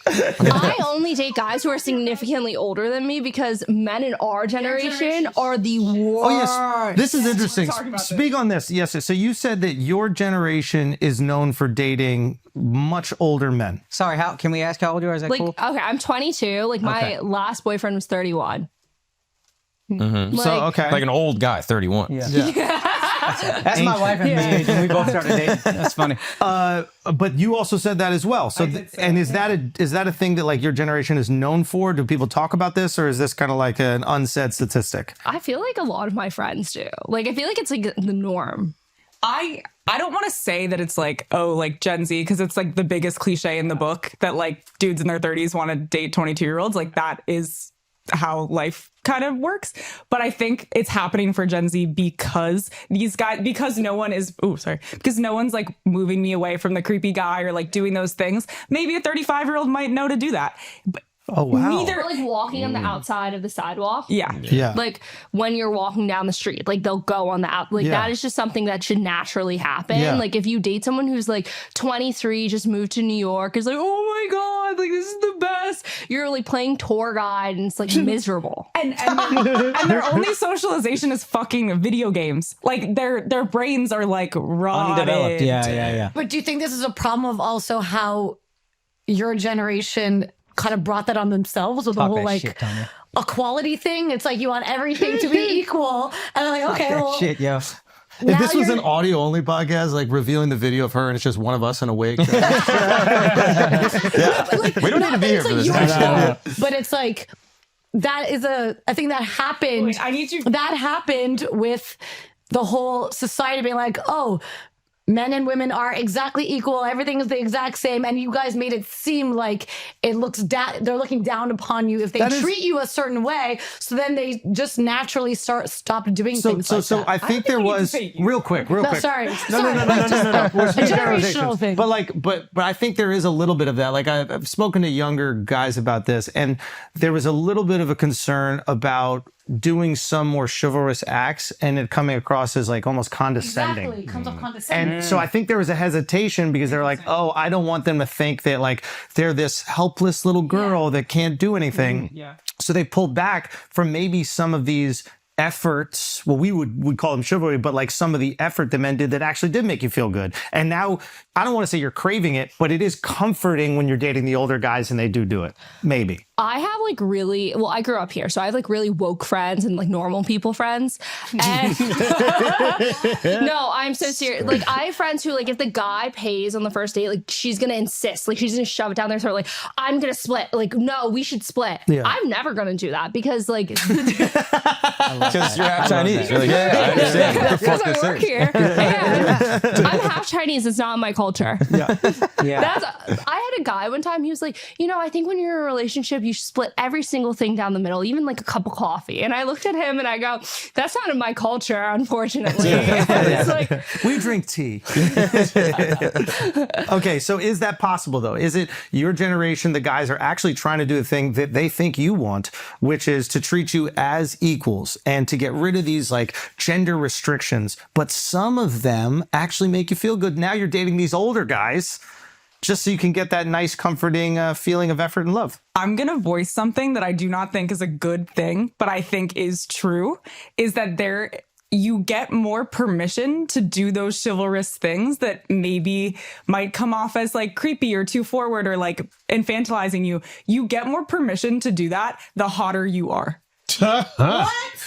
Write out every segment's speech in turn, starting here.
I only date guys who are significantly older than me because men in our generation are the worst. Oh, yes. This is interesting. Speak on this. Yes. So you said that your generation is known for dating much older men. Sorry, how can we ask how old you are? Is that Like, cool? okay, I'm 22. Like, my last boyfriend was 31. Mm-hmm. Like, So, okay. Like an old guy, 31. That's my wife and me. And we both started dating. That's funny. But you also said that as well. So, is that a thing that like your generation is known for? Do people talk about this, or is this kind of like an unsaid statistic? I feel like a lot of my friends do. Like, I feel like it's like the norm. I don't want to say that it's like, oh, like Gen Z, because it's like the biggest cliche in the book that like dudes in their 30s want to date 22-year-olds. Like that is how life kind of works. But I think it's happening for Gen Z because these guys, because no one's like moving me away from the creepy guy or like doing those things. Maybe a 35-year-old might know to do that. But oh, wow. Neither like walking on the outside of the sidewalk. Yeah. Like when you're walking down the street, like they'll go on the out. Like that is just something that should naturally happen. Yeah. Like if you date someone who's like 23, just moved to New York, is like, oh my God, like this is the best. You're like playing tour guide and it's like miserable. And their only socialization is fucking video games. Like their brains are like rotted. Undeveloped. Yeah. But do you think this is a problem of also how your generation kind of brought that on themselves with the whole like equality thing? It's like you want everything to be equal, and I'm like, okay, well, Shit, yo. If this was an audio-only podcast, like revealing the video of her and it's just one of us in a wig. Like, We don't need to be here for this. But it's like I think that happened. Wait, I need you. That happened with the whole society being like, oh, men and women are exactly equal. Everything is the exact same. And you guys made it seem like it looks they're looking down upon you if they treat you a certain way. So then they just naturally stop doing things like that. I think there was real quick. No, sorry. No. We're a generational thing. But I think there is a little bit of that. Like I've spoken to younger guys about this, and there was a little bit of a concern about doing some more chivalrous acts and it coming across as like almost condescending. Exactly. It comes off condescending. And so I think there was a hesitation because they're like, oh, I don't want them to think that like they're this helpless little girl that can't do anything. Yeah. So they pulled back from maybe some of these efforts. Well, we would call them chivalry, but like some of the effort the men did that actually did make you feel good. And now I don't want to say you're craving it, but it is comforting when you're dating the older guys and they do it. Maybe. I have like really, well, I grew up here, so I have like really woke friends and like normal people friends. And no, I'm so serious. Like I have friends who like if the guy pays on the first date, like she's going to insist, like she's going to shove it down their throat, like I'm going to split. Like, no, we should split. Yeah. I'm never going to do that because like Because you're half Chinese. You're like, yeah, I understand. What the because fuck I this work is. here. And I'm half Chinese. It's not in my culture. Yeah. I had a guy one time. He was like, I think when you're in a relationship, you should split every single thing down the middle, even like a cup of coffee. And I looked at him and I go, that's not in my culture, unfortunately. It's like, we drink tea. Okay, so is that possible though? Is it your generation, the guys are actually trying to do the thing that they think you want, which is to treat you as equals and to get rid of these like gender restrictions, but some of them actually make you feel good. Now you're dating these older guys just so you can get that nice, comforting feeling of effort and love. I'm going to voice something that I do not think is a good thing, but I think is true, is that you get more permission to do those chivalrous things that maybe might come off as like creepy or too forward or like infantilizing you. You get more permission to do that the hotter you are. What?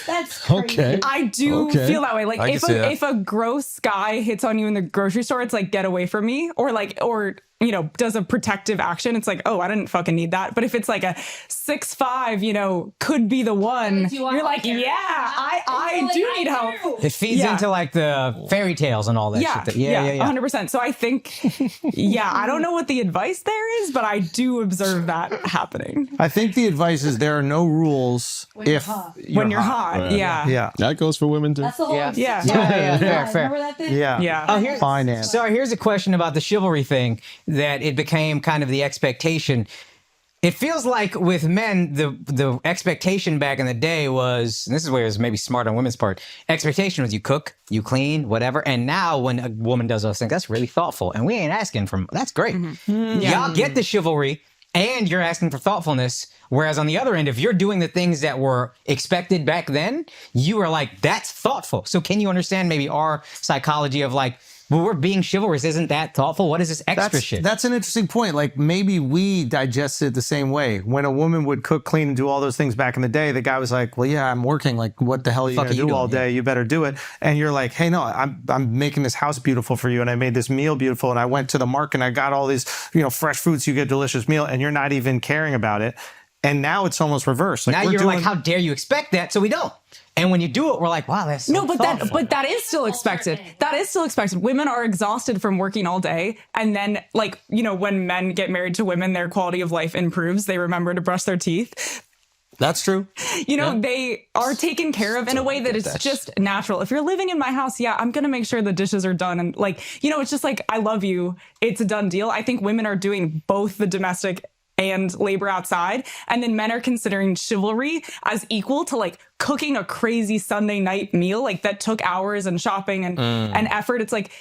That's crazy. Okay. I do feel that way. Like if a gross guy hits on you in the grocery store, it's like, get away from me, or does a protective action. It's like, oh, I didn't fucking need that. But if it's like a 6'5", could be the one, you're like, yeah, I do need help. It feeds into like the fairy tales and all that shit. Yeah, 100%. So I think, I don't know what the advice there is, but I do observe that happening. I think the advice is there are no rules when you're hot. Yeah. That goes for women too. That's the whole Yeah. Fair. Remember that thing? Yeah. Oh, Finance. So here's a question about the chivalry thing, that it became kind of the expectation. It feels like with men, the expectation back in the day was, and this is where it was maybe smart on women's part, expectation was you cook, you clean, whatever. And now when a woman does those things, that's really thoughtful. And we ain't asking for, that's great. Y'all get the chivalry. and you're asking for thoughtfulness. Whereas on the other end, if you're doing the things that were expected back then, you are like, that's thoughtful. So can you understand maybe our psychology of like, well, we're being chivalrous. Isn't that thoughtful? What is this extra shit? That's an interesting point. Like maybe we digested it the same way. When a woman would cook, clean, and do all those things back in the day, the guy was like, well, yeah, I'm working. Like, what the hell are you going to do all day? You better do it. And you're like, hey, no, I'm making this house beautiful for you. And I made this meal beautiful. And I went to the market and I got all these, fresh foods. So you get a delicious meal and you're not even caring about it. And now it's almost reversed. Like now you're like, how dare you expect that? So we don't. And when you do it, we're like, wow, that's so thoughtful. But that is still expected. That is still expected. Women are exhausted from working all day. And then, like, when men get married to women, their quality of life improves. They remember to brush their teeth. That's true. They are taken care of in a way that it's just natural. If you're living in my house, yeah, I'm going to make sure the dishes are done. And it's just like, I love you. It's a done deal. I think women are doing both the domestic and labor outside. And then men are considering chivalry as equal to like cooking a crazy Sunday night meal, like that took hours and shopping and effort. It's like,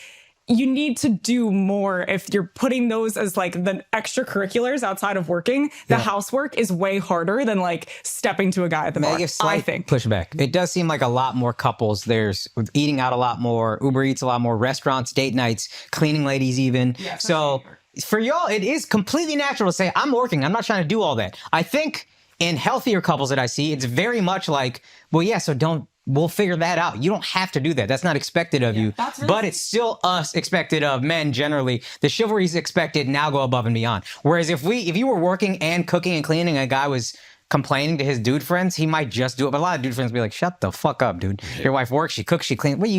you need to do more if you're putting those as like the extracurriculars outside of working. The housework is way harder than like stepping to a guy at the bar. I think. Pushback. It does seem like a lot more couples. There's eating out a lot more, Uber Eats a lot more, restaurants, date nights, cleaning ladies even. Yeah, so for y'all, it is completely natural to say, I'm working. I'm not trying to do all that. I think in healthier couples that I see, it's very much like, well, yeah, so we'll figure that out. You don't have to do that. That's not expected of you. Really but it's still us expected of men generally. The chivalry is expected, now go above and beyond. Whereas if you were working and cooking and cleaning, and a guy was complaining to his dude friends, he might just do it. But a lot of dude friends be like, shut the fuck up, dude. Your wife works, she cooks, she cleans. What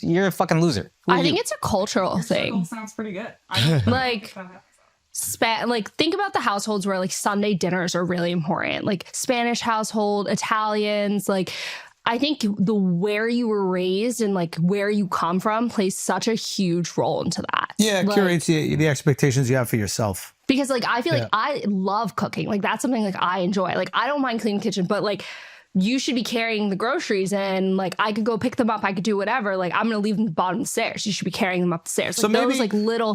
you're a fucking loser. I think it's a cultural thing. Sounds pretty good. Think about the households where like Sunday dinners are really important. Like Spanish household, Italians, like I think the where you were raised and like where you come from plays such a huge role into that. Yeah, it curates the expectations you have for yourself. Because like I feel like I love cooking. Like that's something like I enjoy. Like I don't mind cleaning the kitchen, but like you should be carrying the groceries and like I could go pick them up. I could do whatever. Like I'm going to leave them at the bottom of the stairs. You should be carrying them up the stairs. Like, so maybe, those like little